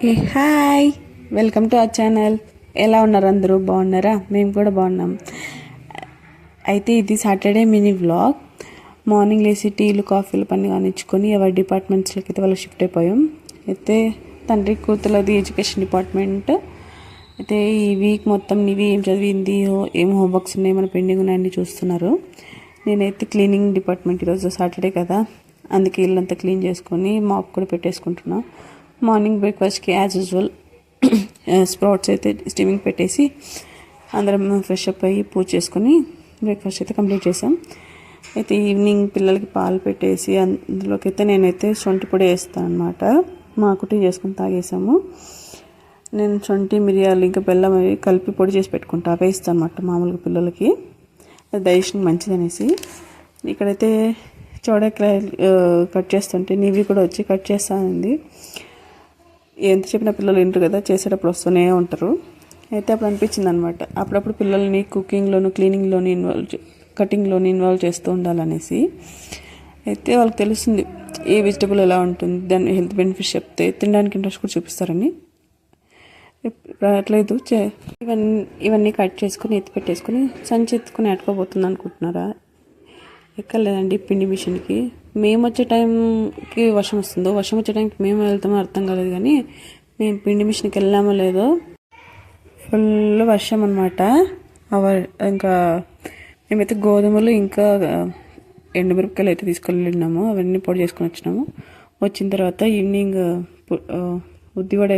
Okay hi, welcome to our channel. ఎలా ఉన్నారు అందరూ? బాగున్నారా? మేము కూడా బాగున్నాం. అయితే ఇది సాటర్డే మినీ వ్లాగ్. మార్నింగ్ లేసి టీలు కాఫీలు పని కానిచ్చుకొని ఎవరి డిపార్ట్మెంట్స్లోకి అయితే వాళ్ళు షిఫ్ట్ అయిపోయాం. అయితే తండ్రి కూతురుది ఎడ్యుకేషన్ డిపార్ట్మెంట్. అయితే ఈ వీక్ మొత్తం నీవి ఏం చదివింది, ఏం హోంవర్క్స్ ఉన్నాయి, మన పెండింగ్ ఉన్నాయని చూస్తున్నారు. నేనైతే క్లీనింగ్ డిపార్ట్మెంట్, ఈరోజు సాటర్డే కదా, అందుకే ఇల్లంతా క్లీన్ చేసుకొని మాప్ కూడా పెట్టేసుకుంటున్నాను. మార్నింగ్ బ్రేక్ఫాస్ట్కి యాజ్ యూజువల్ స్ప్రౌట్స్ అయితే స్టీమింగ్ పెట్టేసి అందరం ఫ్రెష్ అప్ అయ్యి పూజ చేసుకొని బ్రేక్ఫాస్ట్ అయితే కంప్లీట్ చేసాం. అయితే ఈవినింగ్ పిల్లలకి పాలు పెట్టేసి అందులోకి అయితే నేనైతే శొంఠి పొడి వేస్తాను అనమాట. మా టీ చేసుకొని తాగేసాము. నేను శొంఠి, మిరియాలు ఇంకా బెల్లం అవి కలిపి పొడి చేసి పెట్టుకుంటా, అవే ఇస్తాను అనమాట మామూలుగా పిల్లలకి, అది డైజెషన్ మంచిదనేసి. ఇక్కడైతే చౌడకాయలు కట్ చేస్తుంటే నీవి కూడా వచ్చి కట్ చేస్తానండి. ఎంత చెప్పిన పిల్లలు వింటారు కదా, చేసేటప్పుడు వస్తూనే ఉంటారు. అయితే అప్పుడు అనిపించింది అనమాట, అప్పుడప్పుడు పిల్లల్ని కుకింగ్లోను, క్లీనింగ్లోని కటింగ్లోని ఇన్వాల్వ్ చేస్తూ ఉండాలనేసి. అయితే వాళ్ళకి తెలుస్తుంది ఏ వెజిటబుల్ ఎలా ఉంటుంది, దాని హెల్త్ బెనిఫిట్స్ చెప్తే తినడానికి ఇంట్రెస్ట్ కూడా చూపిస్తారని. రావట్లేదు ఇవన్నీ కట్ చేసుకుని ఎత్తి పెట్టేసుకుని సంచి ఎత్తుకుని అట్టుకోబోతుంది అనుకుంటున్నారా? ఎక్కర్లేదండి పిండి మిషన్కి. మేము వచ్చే టైంకి వర్షం వస్తుందో, వర్షం వచ్చే టైంకి మేము వెళ్తామో అర్థం కాలేదు, కానీ మేము పిండి మిషన్కి వెళ్ళామో లేదో ఫుల్ వర్షం అనమాట. ఇంకా మేమైతే గోధుమలు ఇంకా ఎండుమిరపకాయలు అయితే తీసుకెళ్ళినాము, అవన్నీ పొడి చేసుకొని వచ్చినాము. వచ్చిన తర్వాత ఈవినింగ్ ఉద్దివడ